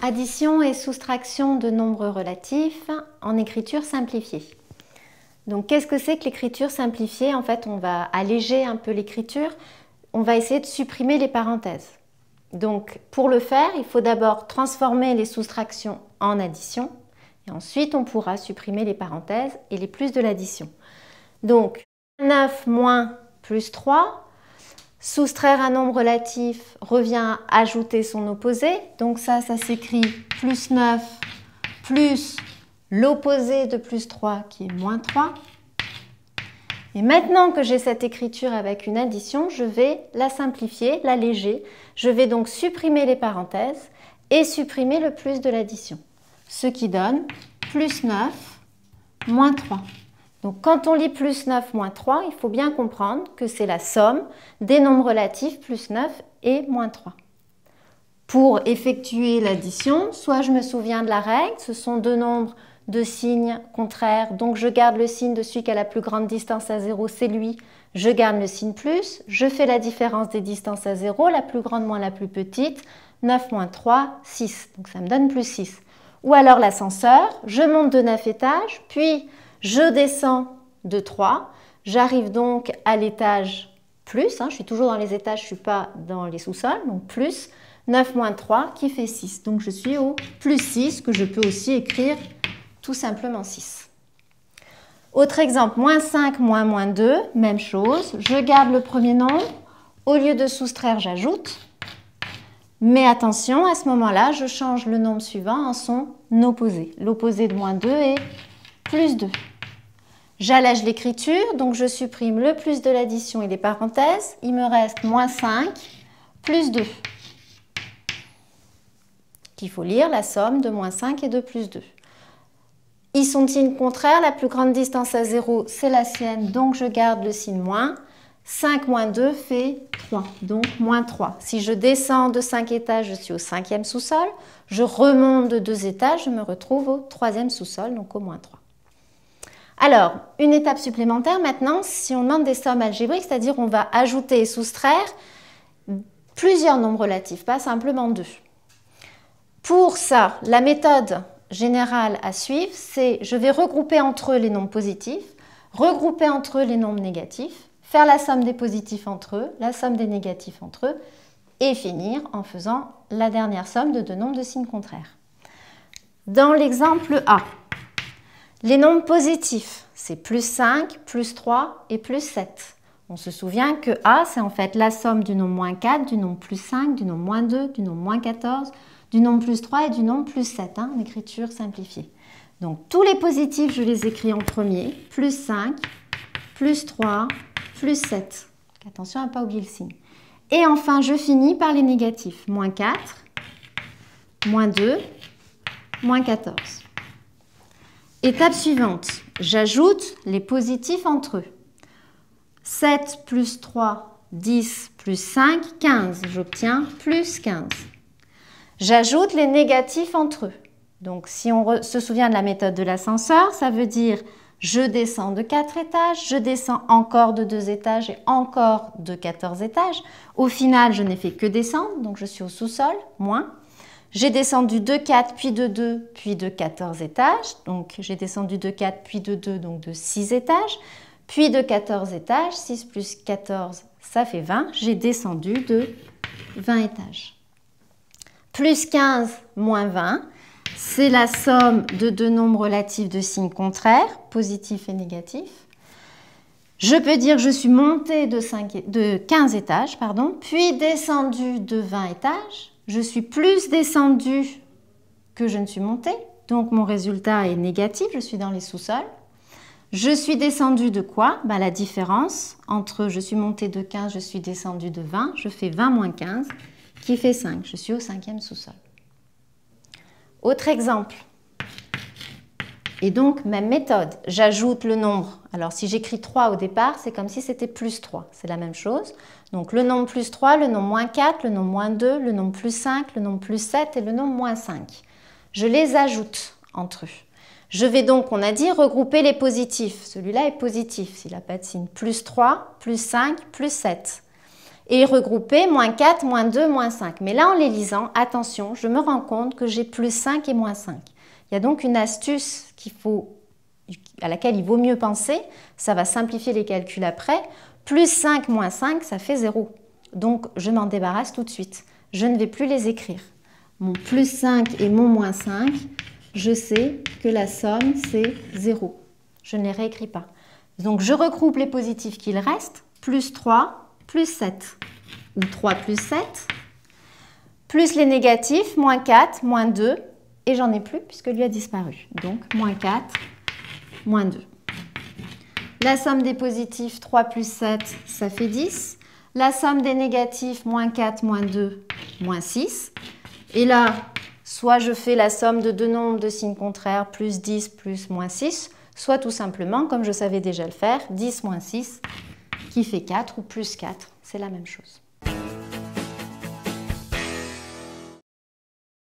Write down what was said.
Addition et soustraction de nombres relatifs en écriture simplifiée. Donc, qu'est-ce que c'est que l'écriture simplifiée? En fait, on va alléger un peu l'écriture. On va essayer de supprimer les parenthèses. Donc, pour le faire, il faut d'abord transformer les soustractions en addition. Et ensuite, on pourra supprimer les parenthèses et les plus de l'addition. Donc, 9 moins plus 3. Soustraire un nombre relatif revient à ajouter son opposé. Donc ça s'écrit plus 9 plus l'opposé de plus 3 qui est moins 3. Et maintenant que j'ai cette écriture avec une addition, je vais la simplifier, l'alléger. Je vais donc supprimer les parenthèses et supprimer le plus de l'addition. Ce qui donne plus 9 moins 3. Donc, quand on lit plus 9 moins 3, il faut bien comprendre que c'est la somme des nombres relatifs plus 9 et moins 3. Pour effectuer l'addition, soit je me souviens de la règle, ce sont deux nombres de signes contraires, donc je garde le signe de celui qui a la plus grande distance à 0, c'est lui, je garde le signe plus, je fais la différence des distances à 0, la plus grande moins la plus petite, 9 moins 3, 6, donc ça me donne plus 6. Ou alors l'ascenseur, je monte de 9 étages, puis je descends de 3, j'arrive donc à l'étage plus, je suis toujours dans les étages, je ne suis pas dans les sous-sols, donc plus 9 moins 3 qui fait 6. Donc je suis au plus 6 que je peux aussi écrire tout simplement 6. Autre exemple, moins 5 moins 2, même chose, je garde le premier nombre, au lieu de soustraire, j'ajoute. Mais attention, à ce moment-là, je change le nombre suivant en son opposé. L'opposé de moins 2 est plus 2. J'allège l'écriture, donc je supprime le plus de l'addition et les parenthèses. Il me reste moins 5 plus 2. Il faut lire la somme de moins 5 et de plus 2. Ils sont signes contraires, la plus grande distance à 0, c'est la sienne, donc je garde le signe moins. 5 moins 2 fait 3, donc moins 3. Si je descends de 5 étages, je suis au 5e sous-sol. Je remonte de 2 étages, je me retrouve au 3e sous-sol, donc au moins 3. Alors, une étape supplémentaire maintenant, si on demande des sommes algébriques, c'est-à-dire on va ajouter et soustraire plusieurs nombres relatifs, pas simplement 2. Pour ça, la méthode générale à suivre, c'est je vais regrouper entre eux les nombres positifs, regrouper entre eux les nombres négatifs, faire la somme des positifs entre eux, la somme des négatifs entre eux, et finir en faisant la dernière somme de deux nombres de signes contraires. Dans l'exemple A, les nombres positifs, c'est plus 5, plus 3 et plus 7. On se souvient que A, c'est en fait la somme du nombre moins 4, du nombre plus 5, du nombre moins 2, du nombre moins 14, du nombre plus 3 et du nombre plus 7, en écriture simplifiée. Donc tous les positifs, je les écris en premier, plus 5, plus 3, plus 7. Attention à ne pas oublier le signe. Et enfin, je finis par les négatifs. Moins 4, moins 2, moins 14. Étape suivante, j'ajoute les positifs entre eux. 7 plus 3, 10 plus 5, 15. J'obtiens plus 15. J'ajoute les négatifs entre eux. Donc, si on se souvient de la méthode de l'ascenseur, ça veut dire je descends de 4 étages, je descends encore de 2 étages et encore de 14 étages. Au final, je n'ai fait que descendre, donc je suis au sous-sol, moins. J'ai descendu de 4, puis de 2, puis de 14 étages. Donc, j'ai descendu de 4, puis de 2, donc de 6 étages. Puis de 14 étages, 6 plus 14, ça fait 20. J'ai descendu de 20 étages. Plus 15 moins 20, c'est la somme de deux nombres relatifs de signes contraires, positifs et négatifs. Je peux dire que je suis montée de 15 étages, puis descendue de 20 étages. Je suis plus descendue que je ne suis montée, donc mon résultat est négatif, je suis dans les sous-sols. Je suis descendue de quoi? La différence entre je suis montée de 15, je suis descendue de 20, je fais 20 moins 15, qui fait 5. Je suis au 5e sous-sol. Autre exemple. Et donc, même méthode. J'ajoute le nombre. Alors, si j'écris 3 au départ, c'est comme si c'était plus 3. C'est la même chose. Donc, le nombre plus 3, le nombre moins 4, le nombre moins 2, le nombre plus 5, le nombre plus 7 et le nombre moins 5. Je les ajoute entre eux. Je vais donc, on a dit, regrouper les positifs. Celui-là est positif, s'il n'a pas de signe. Plus 3, plus 5, plus 7. et regrouper moins 4, moins 2, moins 5. Mais là, en les lisant, attention, je me rends compte que j'ai plus 5 et moins 5. Il y a donc une astuce à laquelle il vaut mieux penser. Ça va simplifier les calculs après. Plus 5 moins 5, ça fait 0. Donc, je m'en débarrasse tout de suite. Je ne vais plus les écrire. Mon plus 5 et mon moins 5, je sais que la somme, c'est 0. Je ne les réécris pas. Donc, je regroupe les positifs qu'il reste. Plus 3, plus 7. Ou 3 plus 7. Plus les négatifs, moins 4, moins 2. Et j'en ai plus puisque lui a disparu. Donc, moins 4, moins 2. La somme des positifs, 3 plus 7, ça fait 10. La somme des négatifs, moins 4, moins 2, moins 6. Et là, soit je fais la somme de deux nombres de signes contraires, plus 10, plus moins 6, soit tout simplement, comme je savais déjà le faire, 10 moins 6, qui fait 4 ou plus 4, c'est la même chose.